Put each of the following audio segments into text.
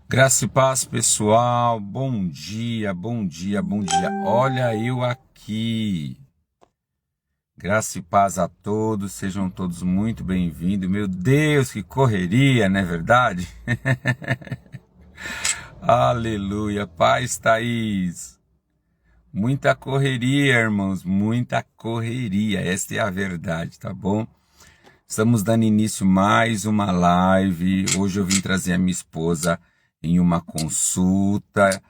Graça e paz, pessoal. Bom dia, bom dia, bom dia. Olha eu aqui. Graça e paz a todos, sejam todos muito bem-vindos. Meu Deus, que correria, não é verdade? Aleluia. Paz, Thaís. Muita correria, irmãos, muita correria. Esta é a verdade, tá bom? Estamos dando início a mais uma live. Hoje eu vim trazer a minha esposa em uma consulta.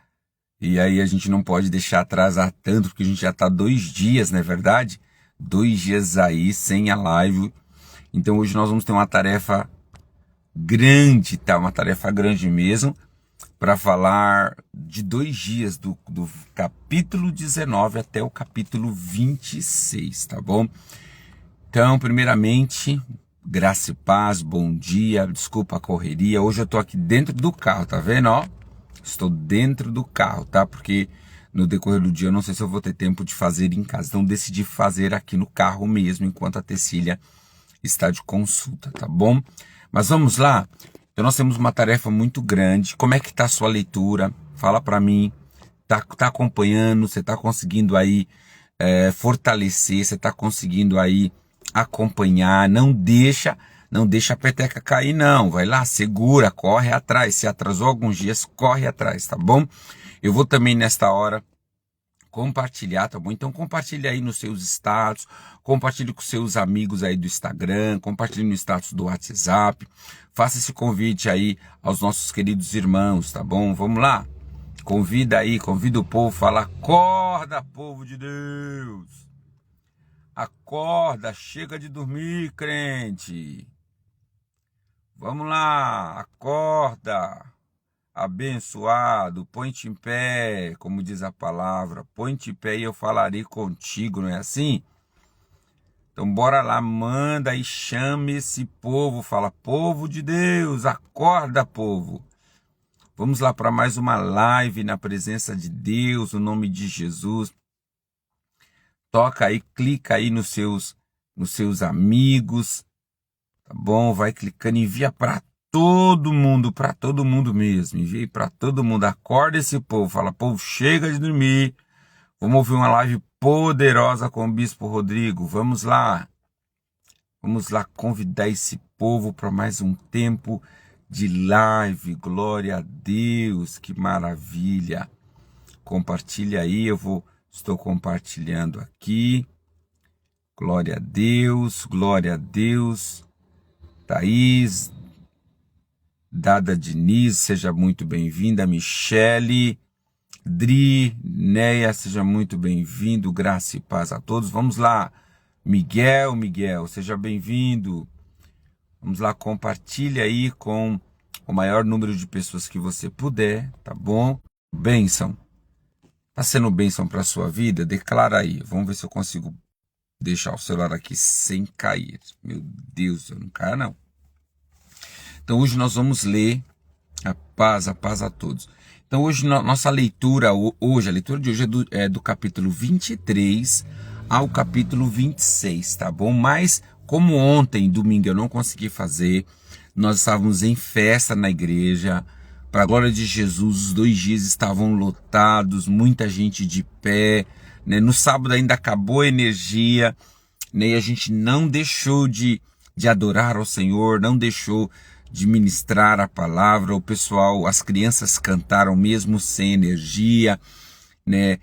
E aí a gente não pode deixar atrasar tanto, porque a gente já está 2 dias, não é verdade? 2 dias aí sem a live. Então hoje nós vamos ter uma tarefa grande, tá? Uma tarefa grande mesmo, para falar de 2 dias, do capítulo 19 até o capítulo 26, tá bom? Então, primeiramente, graça e paz, bom dia, desculpa a correria. Hoje eu tô aqui dentro do carro, tá vendo, ó? Estou dentro do carro, tá? Porque no decorrer do dia eu não sei se eu vou ter tempo de fazer em casa. Então decidi fazer aqui no carro mesmo, enquanto a Tecília está de consulta, tá bom? Mas vamos lá? Então nós temos uma tarefa muito grande. Como é que tá a sua leitura? Fala para mim. Tá acompanhando? Você tá conseguindo aí fortalecer? Você tá conseguindo aí acompanhar? Não deixa a peteca cair, não. Vai lá, segura, corre atrás. Se atrasou alguns dias, corre atrás, tá bom? Eu vou também nesta hora compartilhar, tá bom? Então compartilha aí nos seus status, compartilhe com seus amigos aí do Instagram, compartilhe no status do WhatsApp. Faça esse convite aí aos nossos queridos irmãos, tá bom? Vamos lá? Convida o povo, fala: acorda, povo de Deus! Acorda, chega de dormir, crente! Vamos lá, acorda, abençoado, põe-te em pé, como diz a palavra, põe-te em pé e eu falarei contigo, não é assim? Então bora lá, manda e chame esse povo, fala: povo de Deus, acorda, povo. Vamos lá para mais uma live na presença de Deus, no nome de Jesus. Toca aí, clica aí nos seus amigos, tá bom? Vai clicando, envia para todo mundo mesmo. Envia para todo mundo. Acorda esse povo, fala: povo, chega de dormir. Vamos ouvir uma live poderosa com o Bispo Rodrigo. Vamos lá convidar esse povo para mais um tempo de live. Glória a Deus, que maravilha. Compartilha aí, estou compartilhando aqui. Glória a Deus, glória a Deus. Thaís, Dada Diniz, seja muito bem-vinda. Michele, Dri, Neia, seja muito bem-vindo. Graça e paz a todos. Vamos lá. Miguel, seja bem-vindo. Vamos lá, compartilha aí com o maior número de pessoas que você puder, tá bom? Bênção. Tá sendo bênção para a sua vida? Declara aí. Vamos ver se eu consigo deixar o celular aqui sem cair. Meu Deus, eu não caio não. Então hoje nós vamos ler a paz a todos. Então hoje nossa leitura, a leitura de hoje é do capítulo 23 ao capítulo 26, tá bom? Mas como ontem, domingo, eu não consegui fazer, nós estávamos em festa na igreja, para a glória de Jesus, os 2 dias estavam lotados, muita gente de pé, né? No sábado ainda acabou a energia, né? E a gente não deixou de adorar ao Senhor, não deixou de ministrar a palavra. O pessoal, as crianças cantaram mesmo sem energia, né?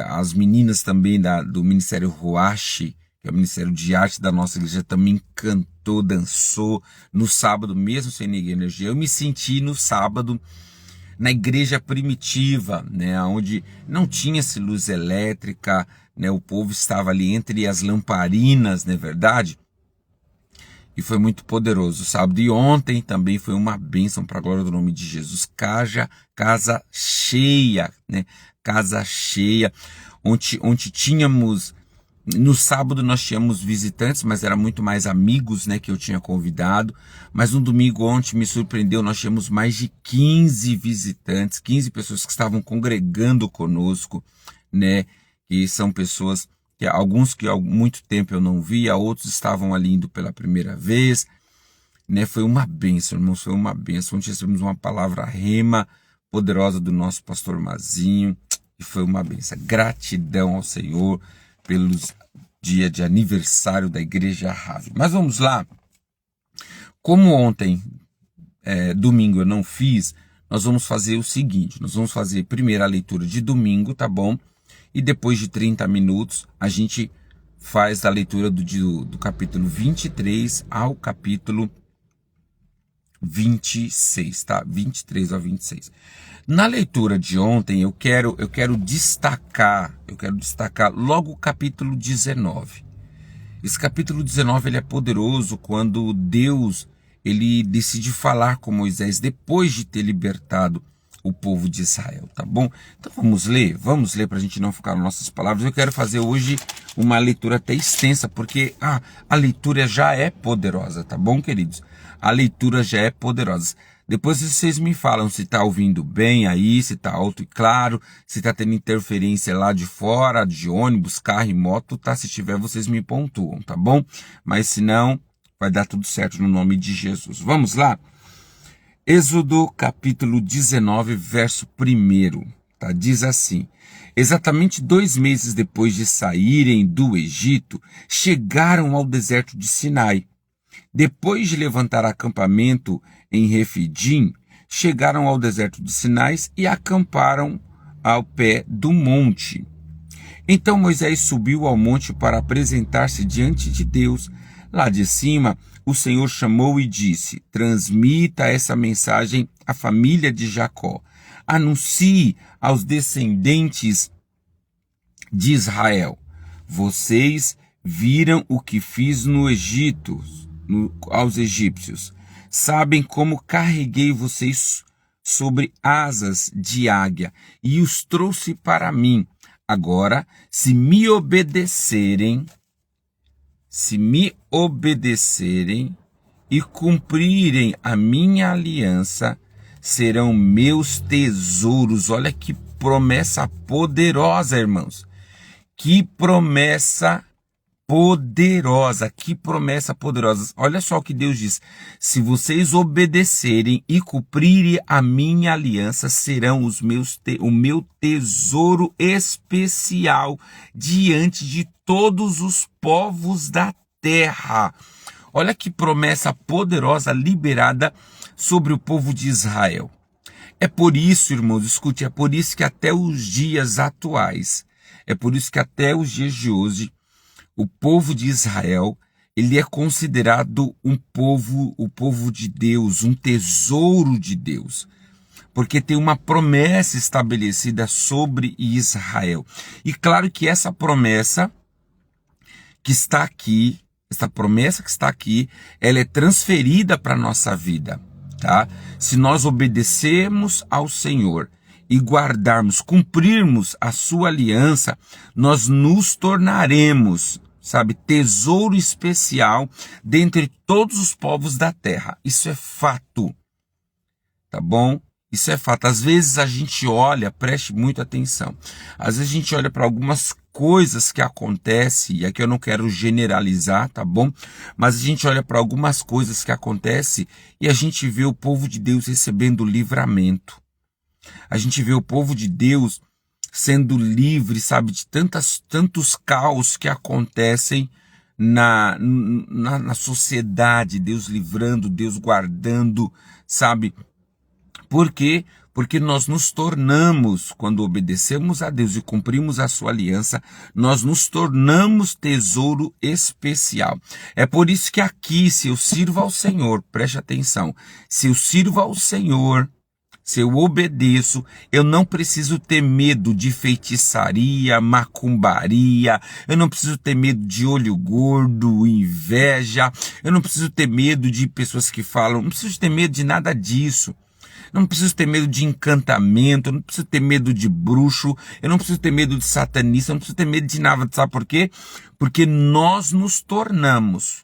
As meninas também do Ministério Ruache, que é o Ministério de Arte da nossa igreja, também cantou, dançou no sábado mesmo sem energia. Eu me senti no sábado na igreja primitiva, né, onde não tinha-se luz elétrica, né, o povo estava ali entre as lamparinas, não é verdade? E foi muito poderoso o sábado. E ontem também foi uma bênção para a glória do nome de Jesus. Casa cheia, né? Casa cheia. Onde tínhamos... No sábado nós tínhamos visitantes, mas era muito mais amigos, né, que eu tinha convidado. Mas no domingo ontem me surpreendeu, nós tínhamos mais de 15 visitantes, 15 pessoas que estavam congregando conosco, né? Que são pessoas... alguns que há muito tempo eu não via, outros estavam ali indo pela primeira vez. né? Foi uma bênção, irmãos, foi uma bênção. Ontem recebemos uma palavra rema poderosa do nosso pastor Mazinho e foi uma bênção. Gratidão ao Senhor pelos dia de aniversário da Igreja Rave. Mas vamos lá. Como ontem, domingo, eu não fiz, nós vamos fazer o seguinte. Nós vamos fazer primeiro a leitura de domingo, tá bom? E depois de 30 minutos, a gente faz a leitura do capítulo 23 ao capítulo 26, tá? 23 ao 26. Na leitura de ontem, eu quero destacar logo o capítulo 19. Esse capítulo 19 ele é poderoso quando Deus ele decide falar com Moisés depois de ter libertado o povo de Israel, tá bom? Então vamos ler para a gente não ficar nas nossas palavras. Eu quero fazer hoje uma leitura até extensa, porque a leitura já é poderosa, tá bom, queridos? A leitura já é poderosa. Depois vocês me falam se está ouvindo bem aí, se está alto e claro, se está tendo interferência lá de fora, de ônibus, carro e moto, tá? Se tiver, vocês me pontuam, tá bom? Mas se não, vai dar tudo certo no nome de Jesus. Vamos lá? Êxodo capítulo 19, verso 1, tá? Diz assim: exatamente 2 meses depois de saírem do Egito, chegaram ao deserto de Sinai. Depois de levantar acampamento em Refidim, chegaram ao deserto de Sinai e acamparam ao pé do monte. Então Moisés subiu ao monte para apresentar-se diante de Deus. Lá de cima, o Senhor chamou e disse: transmita essa mensagem à família de Jacó. Anuncie aos descendentes de Israel: vocês viram o que fiz no Egito, aos egípcios. Sabem como carreguei vocês sobre asas de águia e os trouxe para mim. Agora, se me obedecerem e cumprirem a minha aliança, serão meus tesouros. Olha que promessa poderosa, irmãos. Que promessa poderosa, que promessa poderosa. Olha só o que Deus diz: se vocês obedecerem e cumprirem a minha aliança, serão o meu tesouro especial diante de todos os povos da terra. Olha que promessa poderosa liberada sobre o povo de Israel. É por isso, irmãos, escute, é por isso que até os dias atuais, é por isso que até os dias de hoje, o povo de Israel, ele é considerado o povo de Deus, um tesouro de Deus, porque tem uma promessa estabelecida sobre Israel. E claro que essa promessa que está aqui, ela é transferida para a nossa vida, tá? Se nós obedecermos ao Senhor e guardarmos, cumprirmos a sua aliança, nós nos tornaremos, tesouro especial dentre todos os povos da terra. Isso é fato, tá bom? Isso é fato. Às vezes a gente olha, preste muita atenção, às vezes a gente olha para algumas coisas que acontecem, e aqui eu não quero generalizar, tá bom? Mas a gente olha para algumas coisas que acontecem e a gente vê o povo de Deus recebendo livramento. A gente vê o povo de Deus sendo livre, de tantos caos que acontecem na sociedade, Deus livrando, Deus guardando, Por quê? Porque nós nos tornamos, quando obedecemos a Deus e cumprimos a sua aliança, nós nos tornamos tesouro especial. É por isso que aqui, se eu sirvo ao Senhor, preste atenção, se eu sirvo ao Senhor, se eu obedeço, eu não preciso ter medo de feitiçaria, macumbaria, eu não preciso ter medo de olho gordo, inveja, eu não preciso ter medo de pessoas que falam, não preciso ter medo de nada disso. Eu não preciso ter medo de encantamento, eu não preciso ter medo de bruxo, eu não preciso ter medo de satanista, eu não preciso ter medo de nada, sabe por quê? Porque nós nos tornamos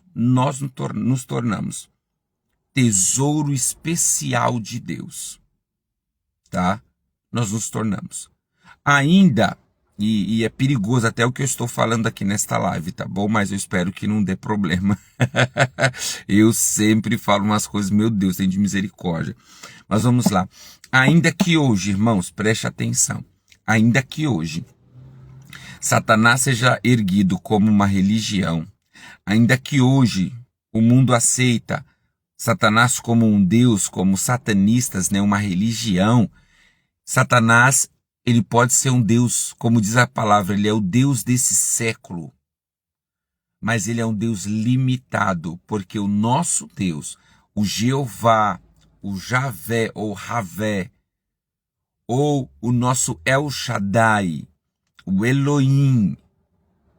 tesouro especial de Deus. Tá? Nós nos tornamos. Ainda E é perigoso até o que eu estou falando aqui nesta live, tá bom? Mas eu espero que não dê problema. Eu sempre falo umas coisas, meu Deus, tem de misericórdia. Mas vamos lá. Ainda que hoje, irmãos, preste atenção. Ainda que hoje Satanás seja erguido como uma religião, ainda que hoje o mundo aceita Satanás como um Deus, como satanistas, né, uma religião, Satanás, ele pode ser um Deus, como diz a palavra, ele é o Deus desse século. Mas ele é um Deus limitado, porque o nosso Deus, o Jeová, o Javé ou Ravé, ou o nosso El Shaddai, o Elohim,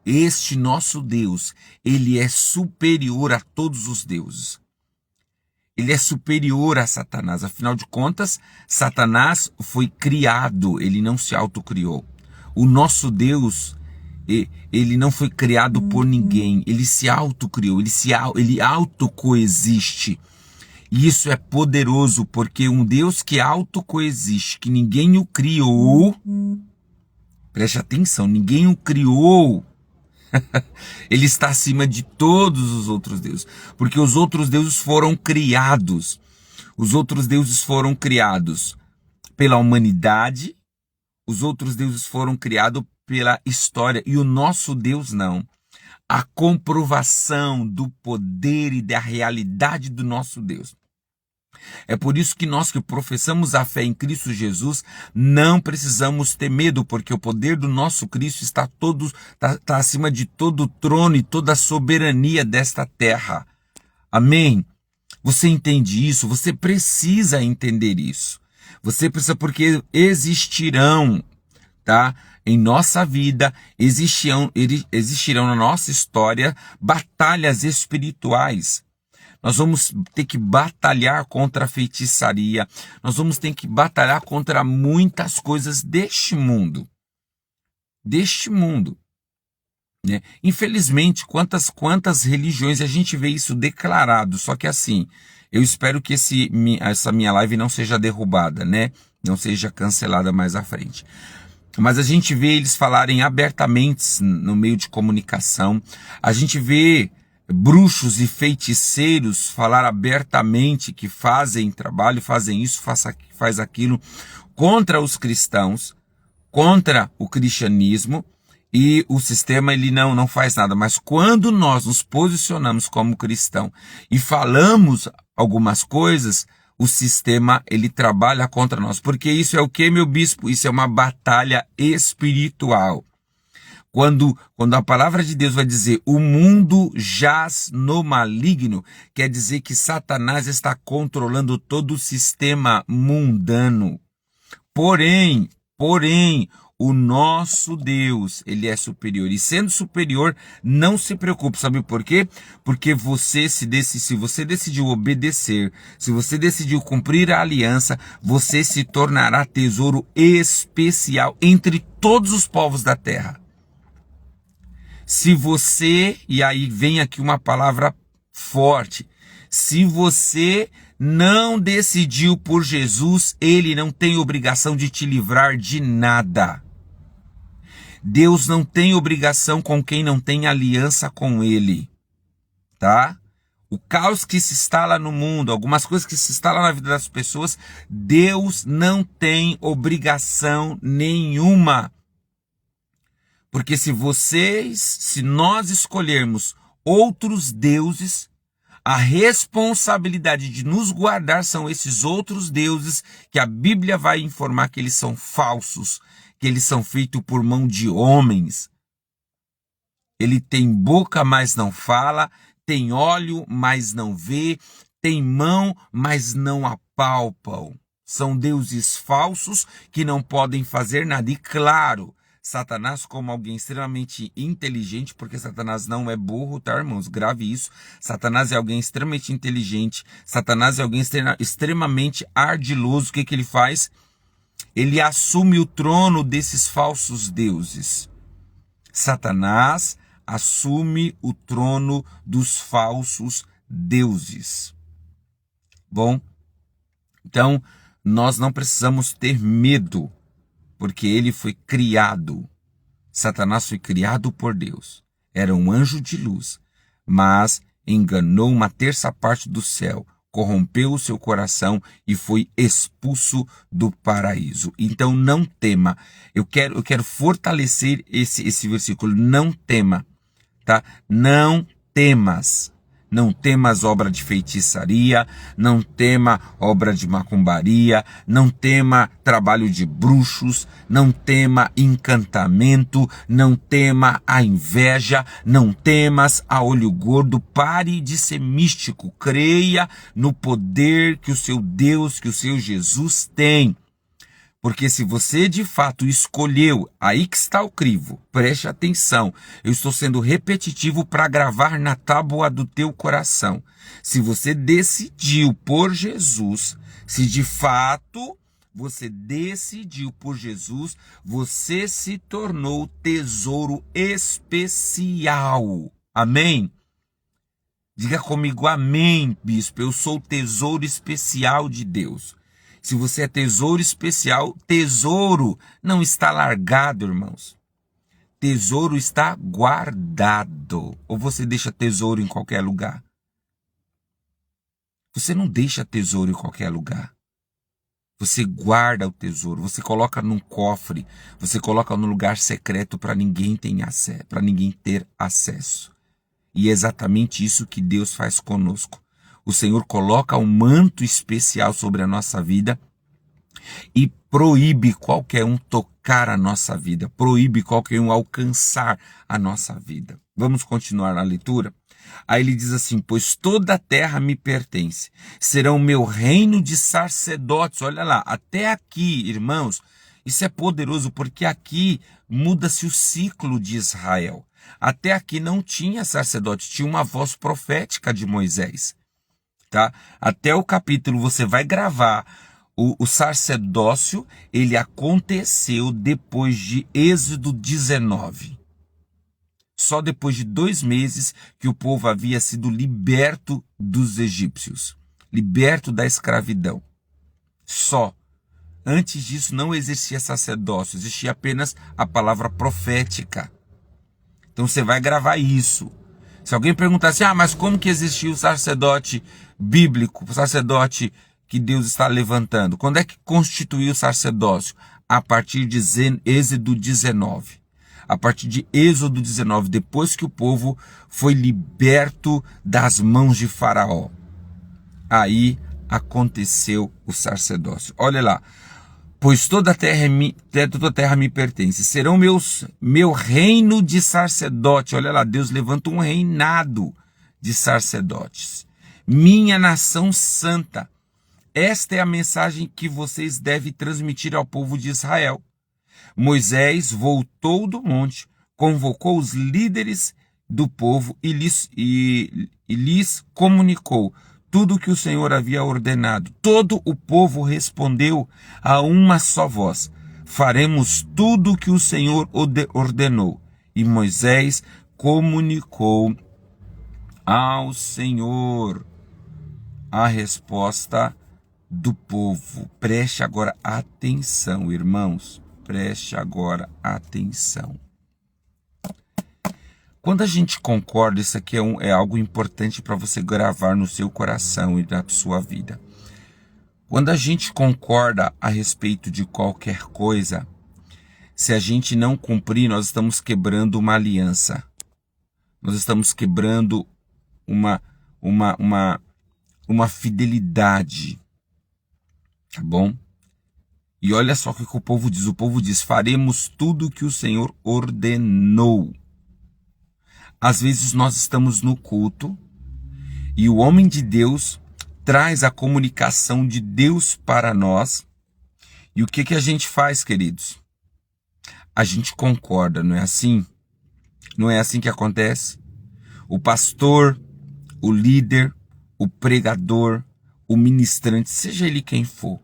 este nosso Deus, ele é superior a todos os deuses. Ele é superior a Satanás. Afinal de contas, Satanás foi criado, ele não se autocriou. O nosso Deus, ele não foi criado por ninguém, ele se autocriou, ele autocoexiste. E isso é poderoso, porque um Deus que autocoexiste, que ninguém o criou, preste atenção, ninguém o criou, ele está acima de todos os outros deuses, porque os outros deuses foram criados. Os outros deuses foram criados pela humanidade, os outros deuses foram criados pela história, e o nosso Deus não. A comprovação do poder e da realidade do nosso Deus. É por isso que nós que professamos a fé em Cristo Jesus não precisamos ter medo, porque o poder do nosso Cristo está acima de todo o trono e toda a soberania desta terra. Amém? Você entende isso? Você precisa entender isso. Você precisa, porque existirão, tá? Em nossa vida, existirão na nossa história batalhas espirituais. Nós vamos ter que batalhar contra a feitiçaria. Nós vamos ter que batalhar contra muitas coisas deste mundo. Deste mundo. Né? Infelizmente, quantas religiões a gente vê isso declarado. Só que assim, eu espero que essa minha live não seja derrubada, né? Não seja cancelada mais à frente. Mas a gente vê eles falarem abertamente no meio de comunicação. A gente vê bruxos e feiticeiros falar abertamente que fazem trabalho, fazem isso, faz aquilo, contra os cristãos, contra o cristianismo, e o sistema ele não faz nada. Mas quando nós nos posicionamos como cristão e falamos algumas coisas, o sistema ele trabalha contra nós. Porque isso é o que, meu bispo? Isso é uma batalha espiritual. Quando a palavra de Deus vai dizer o mundo jaz no maligno, quer dizer que Satanás está controlando todo o sistema mundano. Porém, o nosso Deus, ele é superior. E sendo superior, não se preocupe. Sabe por quê? Porque se você decidiu obedecer, se você decidiu cumprir a aliança, você se tornará tesouro especial entre todos os povos da terra. Se você, e aí vem aqui uma palavra forte, se você não decidiu por Jesus, ele não tem obrigação de te livrar de nada. Deus não tem obrigação com quem não tem aliança com ele, tá? O caos que se instala no mundo, algumas coisas que se instalam na vida das pessoas, Deus não tem obrigação nenhuma. Porque se nós escolhermos outros deuses, a responsabilidade de nos guardar são esses outros deuses que a Bíblia vai informar que eles são falsos, que eles são feitos por mão de homens. Ele tem boca, mas não fala, tem olho, mas não vê, tem mão, mas não apalpam. São deuses falsos que não podem fazer nada. E claro, Satanás como alguém extremamente inteligente, porque Satanás não é burro, tá, irmãos? Grave isso. Satanás é alguém extremamente inteligente. Satanás é alguém extremamente ardiloso. O que ele faz? Ele assume o trono desses falsos deuses. Satanás assume o trono dos falsos deuses. Bom, então nós não precisamos ter medo, porque ele foi criado. Satanás foi criado por Deus. Era um anjo de luz, mas enganou uma terça parte do céu, corrompeu o seu coração e foi expulso do paraíso. Então não tema. Eu quero fortalecer esse versículo. Não tema, tá? Não temas. Não temas obra de feitiçaria, não tema obra de macumbaria, não tema trabalho de bruxos, não tema encantamento, não tema a inveja, não temas a olho gordo. Pare de ser místico, creia no poder que o seu Deus, que o seu Jesus tem. Porque se você de fato escolheu, aí que está o crivo, preste atenção, eu estou sendo repetitivo para gravar na tábua do teu coração. Se você decidiu por Jesus, se de fato você decidiu por Jesus, você se tornou tesouro especial. Amém? Diga comigo, amém, bispo, eu sou tesouro especial de Deus. Se você é tesouro especial, tesouro não está largado, irmãos. Tesouro está guardado. Ou você deixa tesouro em qualquer lugar? Você não deixa tesouro em qualquer lugar. Você guarda o tesouro, você coloca num cofre, você coloca num lugar secreto para ninguém ter acesso. E é exatamente isso que Deus faz conosco. O Senhor coloca um manto especial sobre a nossa vida e proíbe qualquer um tocar a nossa vida, proíbe qualquer um alcançar a nossa vida. Vamos continuar na leitura? Aí ele diz assim, pois toda a terra me pertence, serão meu reino de sacerdotes. Olha lá, até aqui, irmãos, isso é poderoso porque aqui muda-se o ciclo de Israel. Até aqui não tinha sacerdote, tinha uma voz profética de Moisés. Tá? Até o capítulo você vai gravar o sacerdócio, ele aconteceu depois de Êxodo 19. Só depois de 2 meses que o povo havia sido liberto dos egípcios, liberto da escravidão. Só. Antes disso não existia sacerdócio, existia apenas a palavra profética. Então você vai gravar isso. Se alguém perguntar assim, mas como que existiu o sacerdote bíblico, o sacerdote que Deus está levantando? Quando é que constituiu o sacerdócio? A partir de Êxodo 19. A partir de Êxodo 19, depois que o povo foi liberto das mãos de Faraó. Aí aconteceu o sacerdócio. Olha lá. Pois toda a terra me pertence. Serão meu reino de sacerdote. Olha lá, Deus levanta um reinado de sacerdotes. Minha nação santa. Esta é a mensagem que vocês devem transmitir ao povo de Israel. Moisés voltou do monte, convocou os líderes do povo e lhes comunicou tudo o que o Senhor havia ordenado. Todo o povo respondeu a uma só voz: faremos tudo o que o Senhor ordenou. E Moisés comunicou ao Senhor a resposta do povo. Preste agora atenção, irmãos. Preste agora atenção. Quando a gente concorda, isso aqui é algo importante para você gravar no seu coração e na sua vida. Quando a gente concorda a respeito de qualquer coisa, se a gente não cumprir, nós estamos quebrando uma aliança. Nós estamos quebrando uma fidelidade. Tá bom? E olha só o que o povo diz. O povo diz, faremos tudo o que o Senhor ordenou. Às vezes nós estamos no culto e o homem de Deus traz a comunicação de Deus para nós. E o que a gente faz, queridos? A gente concorda, não é assim? Não é assim que acontece? O pastor, o líder, o pregador, o ministrante, seja ele quem for,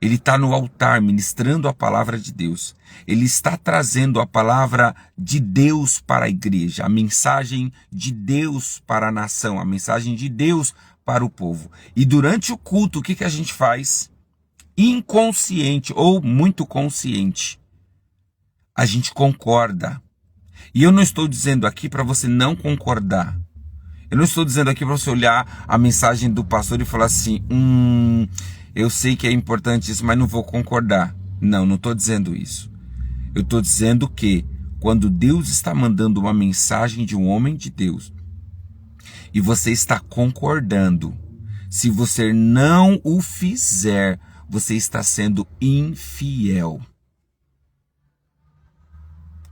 ele está no altar ministrando a palavra de Deus. Ele está trazendo a palavra de Deus para a igreja, a mensagem de Deus para a nação, a mensagem de Deus para o povo. E durante o culto, o que a gente faz? Inconsciente ou muito consciente, a gente concorda. E eu não estou dizendo aqui para você não concordar. Eu não estou dizendo aqui para você olhar a mensagem do pastor e falar assim, eu sei que é importante isso, mas não vou concordar. Não, não estou dizendo isso. Eu estou dizendo que quando Deus está mandando uma mensagem de um homem de Deus e você está concordando, se você não o fizer, você está sendo infiel.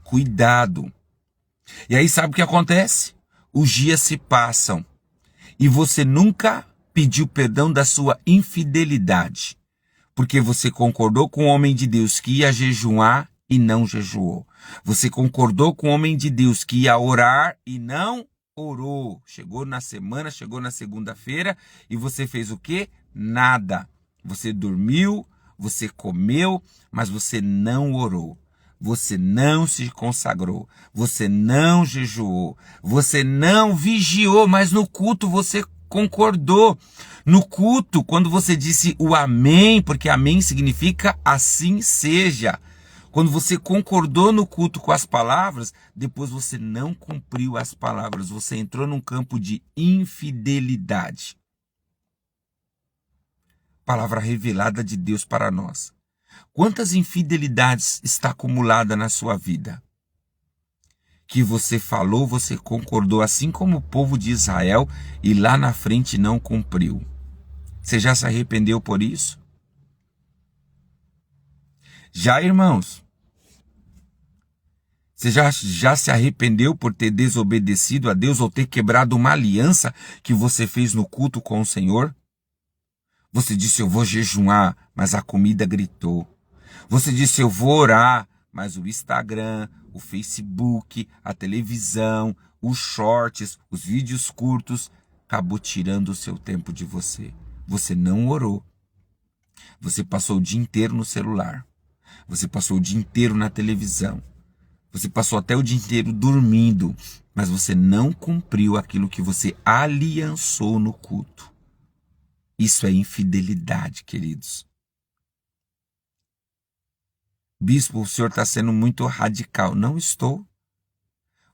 Cuidado. E aí sabe o que acontece? Os dias se passam e você nunca pediu perdão da sua infidelidade, porque você concordou com o homem de Deus que ia jejuar e não jejuou. Você concordou com o homem de Deus que ia orar e não orou. Chegou na semana, chegou na segunda-feira e você fez o quê? Nada. Você dormiu, você comeu, mas você não orou. Você não se consagrou, você não jejuou, você não vigiou, mas no culto você concordou. No culto, quando você disse o amém, porque amém significa assim seja. Quando você concordou no culto com as palavras, depois você não cumpriu as palavras, você entrou num campo de infidelidade. Palavra revelada de Deus para nós. Quantas infidelidades está acumulada na sua vida? Que você falou, você concordou, assim como o povo de Israel, e lá na frente não cumpriu. Você já se arrependeu por isso? Já, irmãos? Você já se arrependeu por ter desobedecido a Deus ou ter quebrado uma aliança que você fez no culto com o Senhor? Você disse, eu vou jejuar, mas a comida gritou. Você disse, eu vou orar, mas o Instagram, o Facebook, a televisão, os shorts, os vídeos curtos, acabou tirando o seu tempo de você. Você não orou. Você passou o dia inteiro no celular. Você passou o dia inteiro na televisão. Você passou até o dia inteiro dormindo, mas você não cumpriu aquilo que você aliançou no culto. Isso é infidelidade, queridos. Bispo, o senhor está sendo muito radical. Não estou.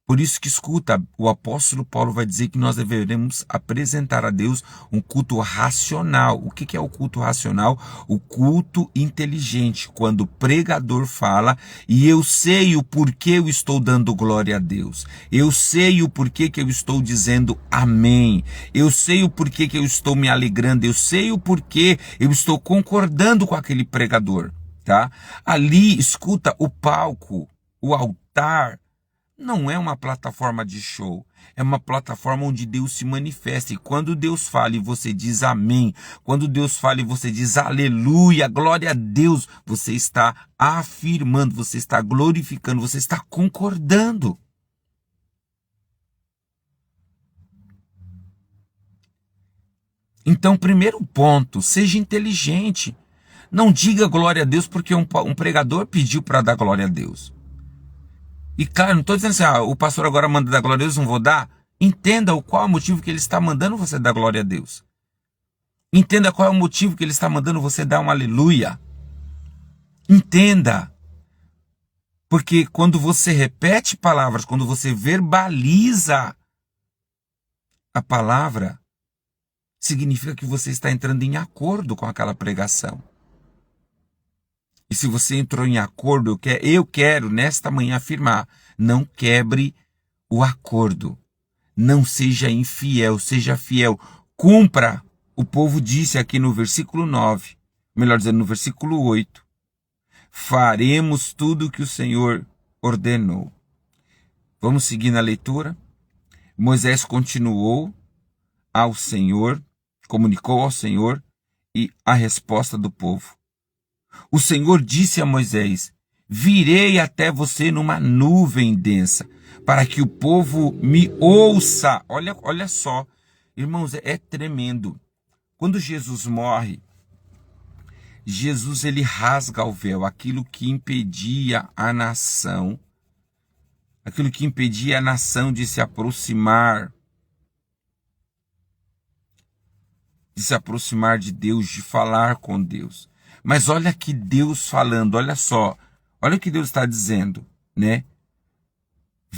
Por isso que escuta, o apóstolo Paulo vai dizer que nós deveremos apresentar a Deus um culto racional. O que é o culto racional? O culto inteligente, quando o pregador fala e eu sei o porquê eu estou dando glória a Deus. Eu sei o porquê que eu estou dizendo amém. Eu sei o porquê que eu estou me alegrando. Eu sei o porquê eu estou concordando com aquele pregador. Tá? Ali, escuta, o palco, o altar, não é uma plataforma de show, é uma plataforma onde Deus se manifesta. E quando Deus fala e você diz amém, quando Deus fala e você diz aleluia, glória a Deus, você está afirmando, você está glorificando, você está concordando. Então, primeiro ponto, seja inteligente. Não diga glória a Deus porque um pregador pediu para dar glória a Deus. E claro, não estou dizendo assim, o pastor agora manda dar glória a Deus, não vou dar. Entenda qual é o motivo que ele está mandando você dar glória a Deus. Entenda qual é o motivo que ele está mandando você dar um aleluia. Entenda. Porque quando você repete palavras, quando você verbaliza a palavra, significa que você está entrando em acordo com aquela pregação. E se você entrou em acordo, eu quero nesta manhã afirmar, não quebre o acordo. Não seja infiel, seja fiel. Cumpra. O povo disse aqui no versículo 9, melhor dizendo, no versículo 8. Faremos tudo o que o Senhor ordenou. Vamos seguir na leitura. Moisés continuou ao Senhor, comunicou ao Senhor e a resposta do povo. O Senhor disse a Moisés, virei até você numa nuvem densa, para que o povo me ouça. Olha só, irmãos, é tremendo. Quando Jesus morre, Jesus ele rasga o véu, aquilo que impedia a nação, de se aproximar de Deus, de falar com Deus. Mas olha aqui Deus falando, olha só, olha o que Deus está dizendo, né?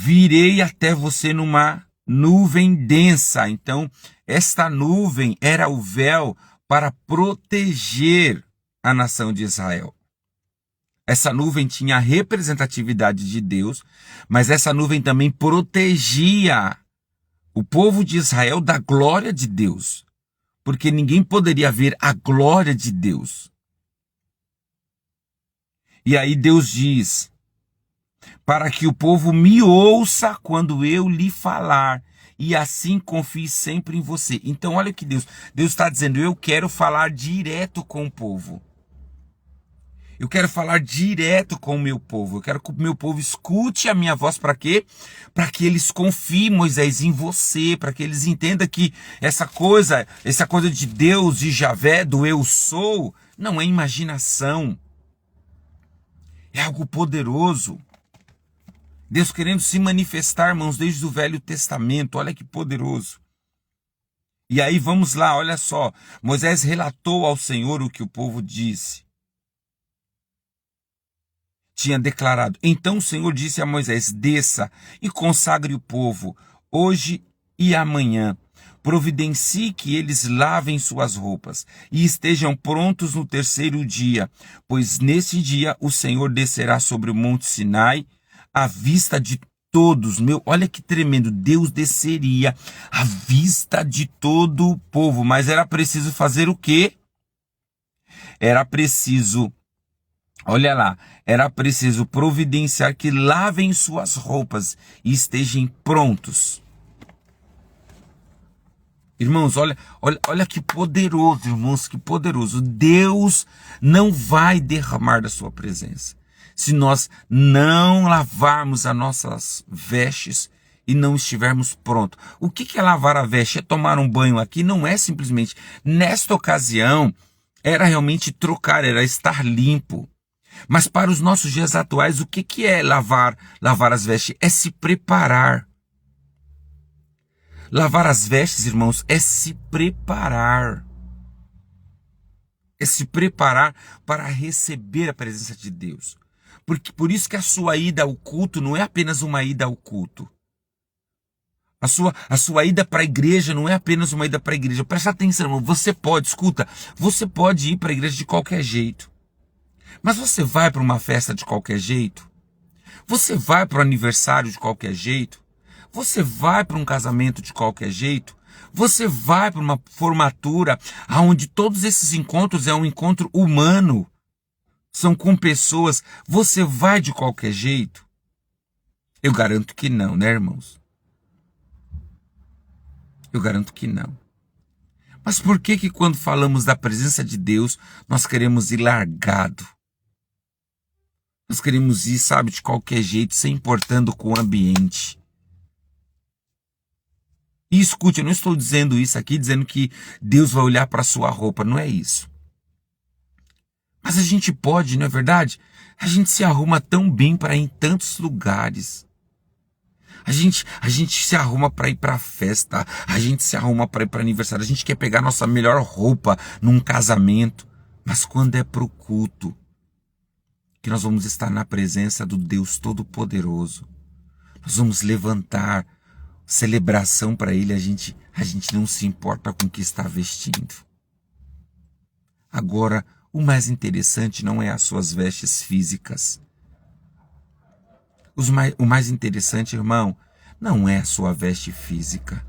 virei até você numa nuvem densa. Então, esta nuvem era o véu para proteger a nação de Israel. Essa nuvem tinha a representatividade de Deus, mas essa nuvem também protegia o povo de Israel da glória de Deus, porque ninguém poderia ver a glória de Deus. E aí Deus diz: para que o povo me ouça quando eu lhe falar, e assim confie sempre em você. Então olha que Deus está dizendo: eu quero falar direto com o povo. Eu quero falar direto com o meu povo. Eu quero que o meu povo escute a minha voz. Para quê? Para que eles confiem, Moisés, em você. Para que eles entendam que essa coisa de Deus, de Javé, do eu sou, não é imaginação. É algo poderoso. Deus querendo se manifestar, irmãos, desde o Velho Testamento. Olha que poderoso. E aí vamos lá, olha só. Moisés relatou ao Senhor o que o povo disse. Tinha declarado. Então o Senhor disse a Moisés: desça e consagre o povo, hoje e amanhã. Providencie que eles lavem suas roupas e estejam prontos no terceiro dia, pois nesse dia o Senhor descerá sobre o monte Sinai à vista de todos. Olha que tremendo, Deus desceria à vista de todo o povo, mas era preciso fazer o quê? Era preciso providenciar que lavem suas roupas e estejam prontos. Irmãos, olha que poderoso, irmãos, que poderoso. Deus não vai derramar da sua presença se nós não lavarmos as nossas vestes e não estivermos prontos. O que é lavar a veste? É tomar um banho aqui? Não é simplesmente. Nesta ocasião, era realmente trocar, era estar limpo. Mas para os nossos dias atuais, o que é lavar as vestes? É se preparar. Lavar as vestes, irmãos, é se preparar. É se preparar para receber a presença de Deus. Por isso que a sua ida ao culto não é apenas uma ida ao culto. A sua ida para a igreja não é apenas uma ida para a igreja. Presta atenção, irmão. Você pode ir para a igreja de qualquer jeito. Mas você vai para uma festa de qualquer jeito? Você vai para o aniversário de qualquer jeito? Você vai para um casamento de qualquer jeito? Você vai para uma formatura onde todos esses encontros é um encontro humano? São com pessoas. Você vai de qualquer jeito? Eu garanto que não, né, irmãos? Eu garanto que não. Mas por que quando falamos da presença de Deus, nós queremos ir largado? Nós queremos ir, sabe, de qualquer jeito, sem importando com o ambiente. E escute, eu não estou dizendo isso aqui, dizendo que Deus vai olhar para a sua roupa, não é isso. Mas a gente pode, não é verdade? A gente se arruma tão bem para ir em tantos lugares. A gente se arruma para ir para festa, a gente se arruma para ir para aniversário, a gente quer pegar nossa melhor roupa num casamento. Mas quando é para o culto, que nós vamos estar na presença do Deus Todo-Poderoso, nós vamos levantar celebração para Ele, a gente não se importa com o que está vestindo. Agora, o mais interessante não é as suas vestes físicas. O mais interessante, irmão, não é a sua veste física,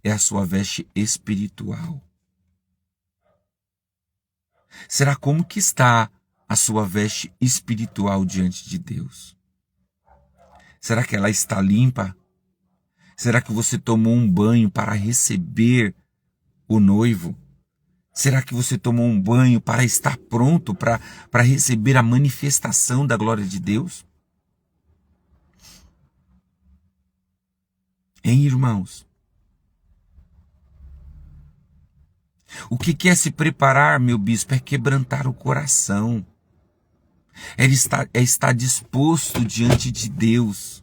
é a sua veste espiritual. Será como que está a sua veste espiritual diante de Deus? Será que ela está limpa? Será que você tomou um banho para receber o noivo? Será que você tomou um banho para estar pronto para receber a manifestação da glória de Deus? Hein, irmãos? O que é se preparar, meu bispo? É quebrantar o coração. É estar disposto diante de Deus.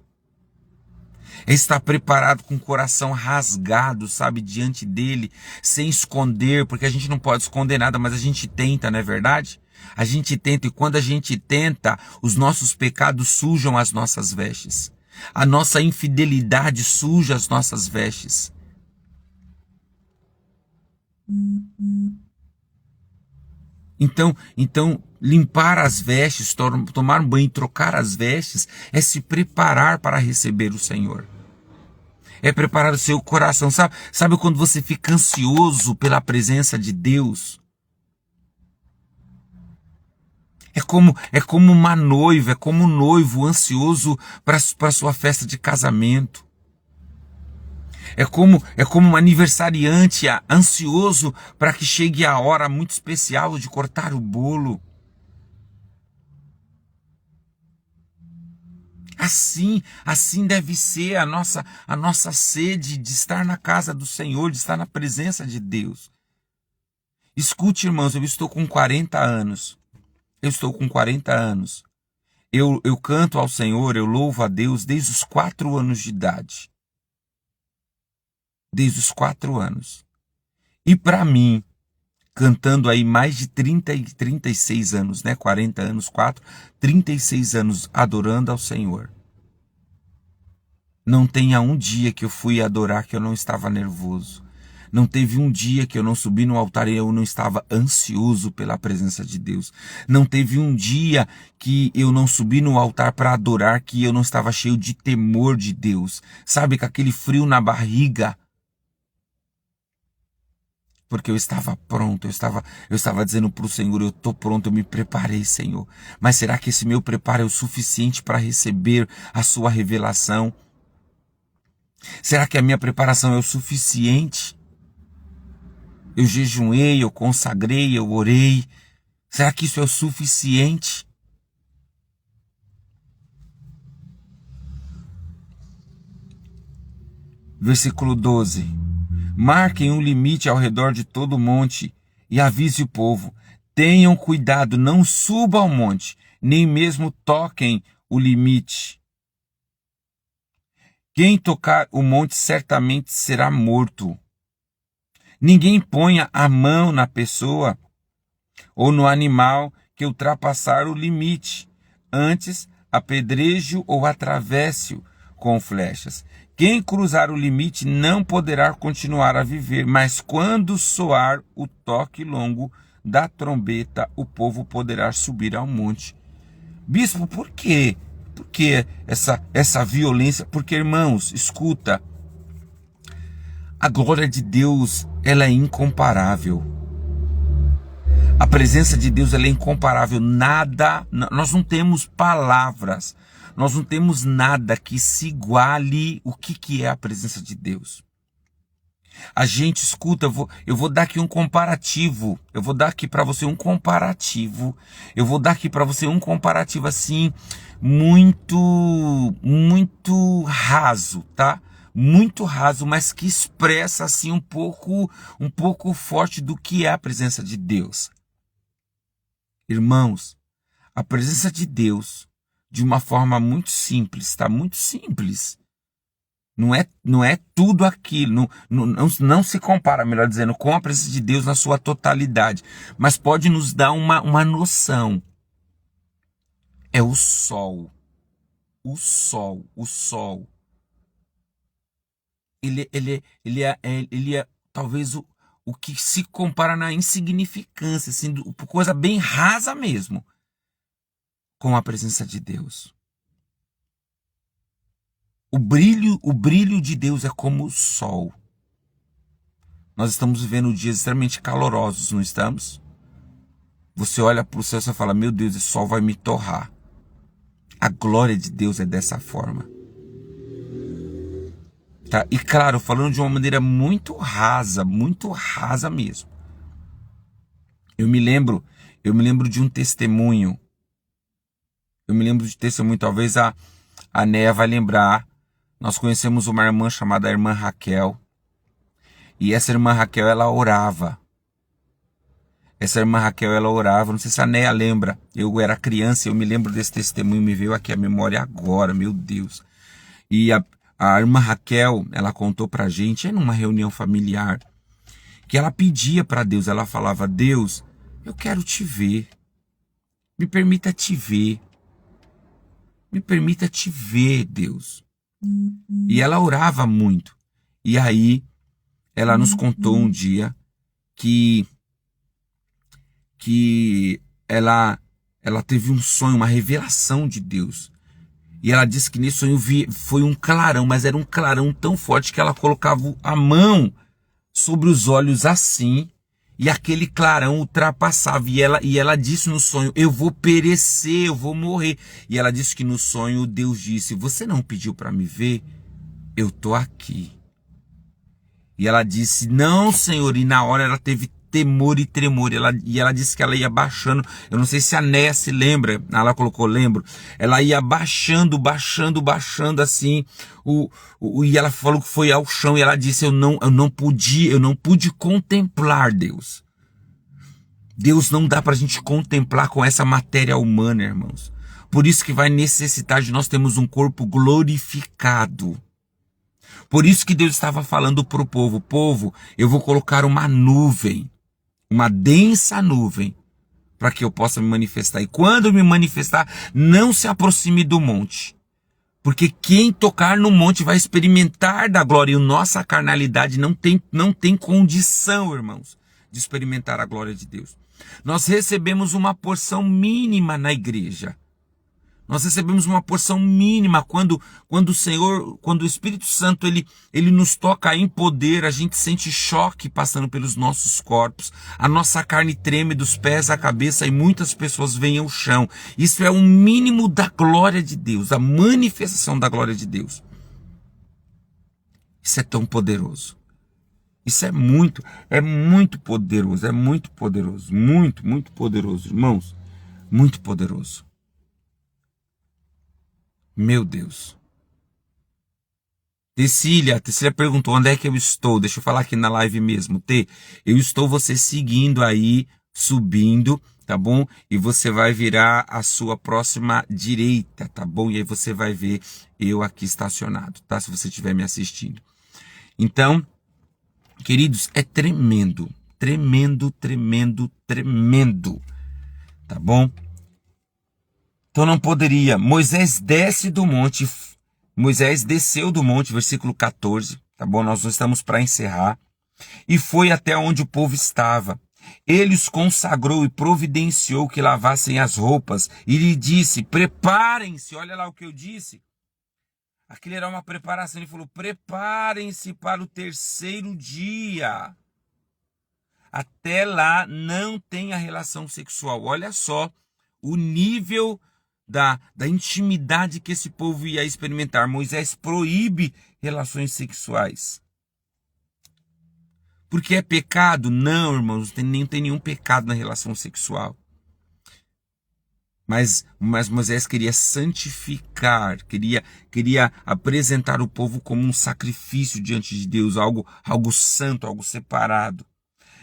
É estar preparado com o coração rasgado, sabe, diante dele, sem esconder, porque a gente não pode esconder nada, mas a gente tenta, não é verdade? A gente tenta, e quando a gente tenta, os nossos pecados sujam as nossas vestes. A nossa infidelidade suja as nossas vestes. Então, limpar as vestes, tomar um banho, trocar as vestes, é se preparar para receber o Senhor. É preparar o seu coração. Sabe quando você fica ansioso pela presença de Deus? É como uma noiva, é como um noivo ansioso para sua festa de casamento. É como um aniversariante ansioso para que chegue a hora muito especial de cortar o bolo. Assim deve ser a nossa sede de estar na casa do Senhor, de estar na presença de Deus. Escute, irmãos, eu estou com 40 anos. Eu canto ao Senhor, eu louvo a Deus desde os 4 anos de idade. Desde os 4 anos. E para mim, cantando aí mais de 36 anos, né? 40 anos, 36 anos adorando ao Senhor. Não tenha um dia que eu fui adorar que eu não estava nervoso. Não teve um dia que eu não subi no altar e eu não estava ansioso pela presença de Deus. Não teve um dia que eu não subi no altar para adorar que eu não estava cheio de temor de Deus. Sabe, com aquele frio na barriga. Porque eu estava pronto, eu estava dizendo para o Senhor, eu estou pronto, eu me preparei, Senhor. Mas será que esse meu preparo é o suficiente para receber a sua revelação? Será que a minha preparação é o suficiente? Eu jejuei, eu consagrei, eu orei. Será que isso é o suficiente? Versículo 12. Marquem um limite ao redor de todo o monte e avise o povo. Tenham cuidado, não subam ao monte, nem mesmo toquem o limite. Quem tocar o monte certamente será morto. Ninguém ponha a mão na pessoa ou no animal que ultrapassar o limite. Antes, apedreje-o ou atravesse-o com flechas. Quem cruzar o limite não poderá continuar a viver, mas quando soar o toque longo da trombeta, o povo poderá subir ao monte. Bispo, por quê? Por que essa violência? Porque, irmãos, escuta, a glória de Deus, ela é incomparável. A presença de Deus, ela é incomparável. Nós não temos palavras, nós não temos nada que se iguale o que é a presença de Deus. A gente escuta, eu vou dar aqui um comparativo. Eu vou dar aqui para você um comparativo. Eu vou dar aqui para você um comparativo assim, muito raso, tá? Muito raso, mas que expressa assim um pouco forte do que é a presença de Deus. Irmãos, a presença de Deus, de uma forma muito simples, tá? Muito simples. Não é tudo aquilo, não se compara, melhor dizendo, com a presença de Deus na sua totalidade, mas pode nos dar uma noção. É o sol. O sol. Ele é talvez o que se compara na insignificância, assim, coisa bem rasa mesmo, com a presença de Deus. O brilho de Deus é como o sol. Nós estamos vivendo dias extremamente calorosos, não estamos? Você olha para o céu e fala, meu Deus, esse sol vai me torrar. A glória de Deus é dessa forma. Tá? E claro, falando de uma maneira muito rasa mesmo. Eu me lembro de um testemunho. Talvez a Néia vai lembrar. Nós conhecemos uma irmã chamada Irmã Raquel. E essa Irmã Raquel, ela orava. Não sei se a Néia lembra. Eu era criança e eu me lembro desse testemunho. Me veio aqui a memória agora, meu Deus. E a Irmã Raquel, ela contou pra gente, numa reunião familiar, que ela pedia para Deus, ela falava, Deus, eu quero te ver. Me permita te ver. Me permita te ver, Deus. E ela orava muito. E aí, ela nos contou um dia que ela teve um sonho, uma revelação de Deus. E ela disse que nesse sonho foi um clarão, mas era um clarão tão forte que ela colocava a mão sobre os olhos assim, e aquele clarão ultrapassava. E ela disse no sonho: eu vou perecer, eu vou morrer. E ela disse que no sonho Deus disse: você não pediu para me ver? Eu tô aqui. E ela disse: não, Senhor. E na hora ela teve temor e tremor. E ela disse que ela ia baixando. Eu não sei se a Néia se lembra. Ela colocou, lembro. Ela ia baixando assim. E ela falou que foi ao chão. E ela disse: eu não pude contemplar Deus. Deus não dá para a gente contemplar com essa matéria humana, irmãos. Por isso que vai necessitar de nós termos um corpo glorificado. Por isso que Deus estava falando para o povo: povo, eu vou colocar uma nuvem, uma densa nuvem, para que eu possa me manifestar. E quando eu me manifestar, não se aproxime do monte. Porque quem tocar no monte vai experimentar da glória. E nossa carnalidade não tem condição, irmãos, de experimentar a glória de Deus. Nós recebemos uma porção mínima na igreja. Nós recebemos uma porção mínima quando o Espírito Santo ele nos toca em poder. A gente sente choque passando pelos nossos corpos. A nossa carne treme dos pés à cabeça e muitas pessoas vêm ao chão. Isso é o mínimo da glória de Deus, a manifestação da glória de Deus. Isso é tão poderoso. Isso é muito poderoso, muito poderoso, irmãos, muito poderoso. Meu Deus. Tecília perguntou: onde é que eu estou? Deixa eu falar aqui na live mesmo. Eu estou você seguindo aí, subindo, tá bom? E você vai virar a sua próxima direita, tá bom? E aí você vai ver eu aqui estacionado, tá? Se você estiver me assistindo. Então, queridos, é tremendo, tá bom? Então não poderia. Moisés desceu do monte, versículo 14, tá bom? Nós estamos para encerrar. E foi até onde o povo estava. Ele os consagrou e providenciou que lavassem as roupas. E lhe disse: preparem-se. Olha lá o que eu disse. Aquilo era uma preparação. Ele falou: preparem-se para o terceiro dia. Até lá não tenha relação sexual. Olha só o nível da intimidade que esse povo ia experimentar. Moisés proíbe relações sexuais. Porque é pecado? Não, irmãos, não tem nenhum pecado na relação sexual. Mas Moisés queria santificar, queria apresentar o povo como um sacrifício diante de Deus, algo santo, algo separado.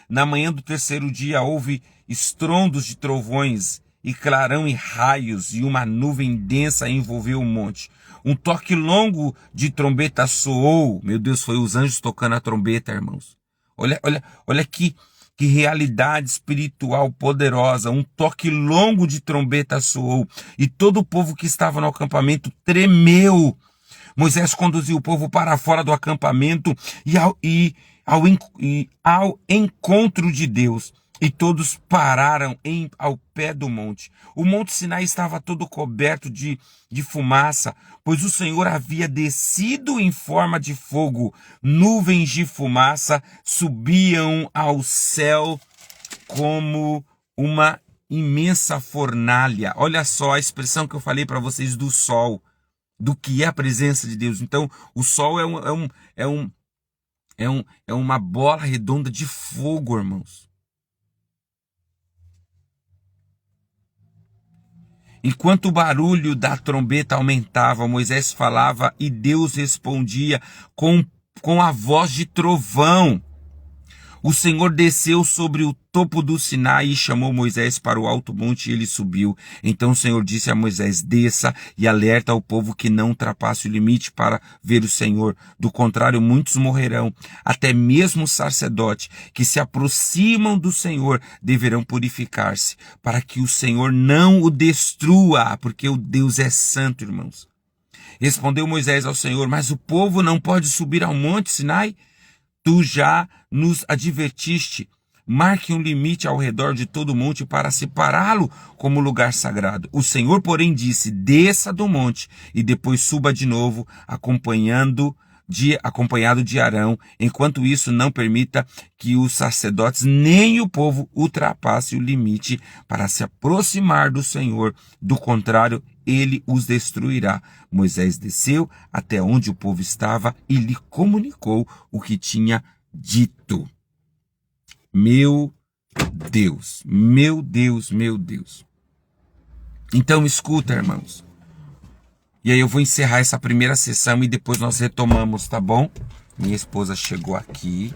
Na manhã do terceiro dia houve estrondos de trovões e clarão e raios, e uma nuvem densa envolveu o monte. Um toque longo de trombeta soou. Meu Deus, foi os anjos tocando a trombeta, irmãos. Olha que realidade espiritual poderosa. Um toque longo de trombeta soou, e todo o povo que estava no acampamento tremeu. Moisés conduziu o povo para fora do acampamento ao encontro de Deus. E todos pararam ao pé do monte. O monte Sinai estava todo coberto de fumaça, pois o Senhor havia descido em forma de fogo. Nuvens de fumaça subiam ao céu como uma imensa fornalha. Olha só a expressão que eu falei para vocês do sol, do que é a presença de Deus. Então, o sol é uma bola redonda de fogo, irmãos. Enquanto o barulho da trombeta aumentava, Moisés falava e Deus respondia com a voz de trovão. O Senhor desceu sobre o topo do Sinai e chamou Moisés para o alto monte e ele subiu. Então o Senhor disse a Moisés: desça e alerta ao povo que não ultrapasse o limite para ver o Senhor. Do contrário, muitos morrerão. Até mesmo os sacerdotes que se aproximam do Senhor deverão purificar-se, para que o Senhor não o destrua, porque o Deus é santo, irmãos. Respondeu Moisés ao Senhor: mas o povo não pode subir ao monte Sinai? Tu já nos advertiste. Marque um limite ao redor de todo o monte para separá-lo como lugar sagrado. O Senhor, porém, disse: desça do monte e depois suba de novo, acompanhado de Arão. Enquanto isso, não permita que os sacerdotes nem o povo ultrapasse o limite para se aproximar do Senhor. Do contrário, ele os destruirá. Moisés desceu até onde o povo estava e lhe comunicou o que tinha dito. Meu Deus, meu Deus, meu Deus. Então escuta, irmãos. E aí eu vou encerrar essa primeira sessão e depois nós retomamos, tá bom? Minha esposa chegou aqui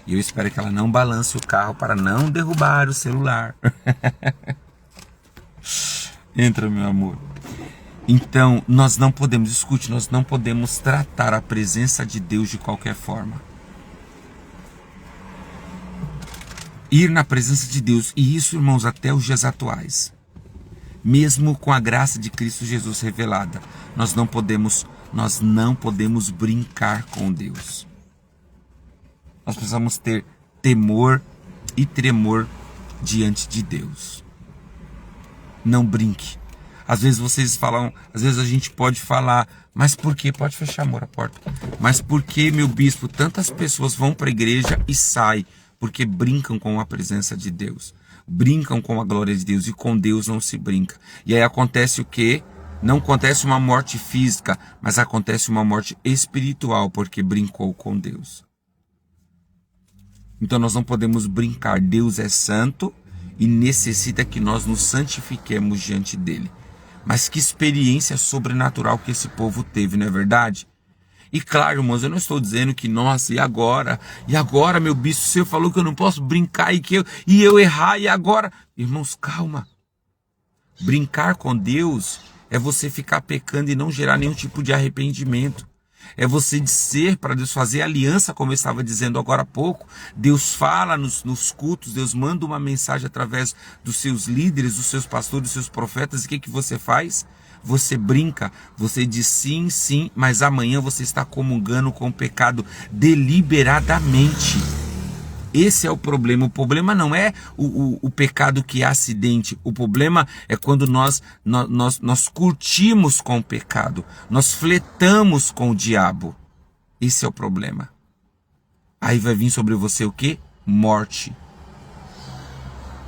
e eu espero que ela não balance o carro para não derrubar o celular. Entra, meu amor. Então, nós não podemos, escute, nós não podemos tratar a presença de Deus de qualquer forma. Ir na presença de Deus, e isso, irmãos, até os dias atuais. Mesmo com a graça de Cristo Jesus revelada, nós não podemos brincar com Deus. Nós precisamos ter temor e tremor diante de Deus. Não brinque. Às vezes vocês falam, às vezes a gente pode falar, mas por que? Pode fechar, amor, a porta. Mas por que, meu bispo, tantas pessoas vão para a igreja e saem? Porque brincam com a presença de Deus. Brincam com a glória de Deus e com Deus não se brinca. E aí acontece o quê? Não acontece uma morte física, mas acontece uma morte espiritual, porque brincou com Deus. Então nós não podemos brincar. Deus é santo e necessita que nós nos santifiquemos diante dele. Mas que experiência sobrenatural que esse povo teve, não é verdade? E claro, irmãos, eu não estou dizendo que, nossa, e agora, meu bispo, o senhor falou que eu não posso brincar e eu errar, e agora? Irmãos, calma. Brincar com Deus é você ficar pecando e não gerar nenhum tipo de arrependimento. É você dizer para Deus, fazer aliança, como eu estava dizendo agora há pouco. Deus fala nos cultos, Deus manda uma mensagem através dos seus líderes, dos seus pastores, dos seus profetas. E o que você faz? Você brinca, você diz sim, sim, mas amanhã você está comungando com o pecado deliberadamente. Esse é o problema. O problema não é o pecado que é acidente. O problema é quando nós curtimos com o pecado. Nós fletamos com o diabo. Esse é o problema. Aí vai vir sobre você o quê? Morte.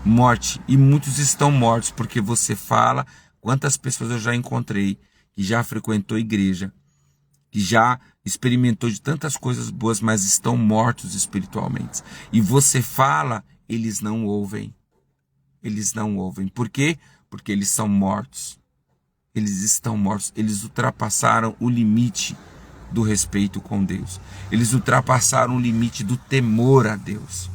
Morte. E muitos estão mortos porque você fala. Quantas pessoas eu já encontrei que já frequentou a igreja, que já experimentou de tantas coisas boas, mas estão mortos espiritualmente. E você fala, eles não ouvem. Eles não ouvem. Por quê? Porque eles são mortos. Eles estão mortos. Eles ultrapassaram o limite do respeito com Deus. Eles ultrapassaram o limite do temor a Deus.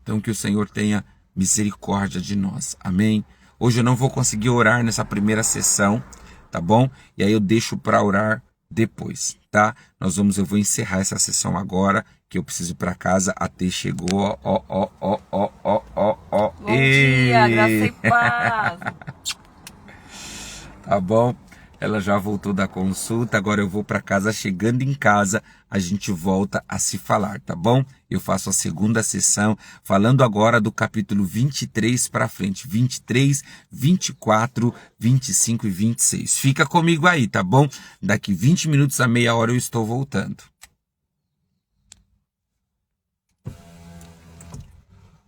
Então que o Senhor tenha misericórdia de nós. Amém? Hoje eu não vou conseguir orar nessa primeira sessão, tá bom? E aí eu deixo para orar depois, tá? Eu vou encerrar essa sessão agora, que eu preciso ir para casa. A T chegou, Bom dia, graça e paz. Tá bom? Ela já voltou da consulta, agora eu vou para casa. Chegando em casa, a gente volta a se falar, tá bom? Eu faço a segunda sessão, falando agora do capítulo 23 para frente. 23, 24, 25 e 26. Fica comigo aí, tá bom? Daqui 20 minutos a meia hora eu estou voltando.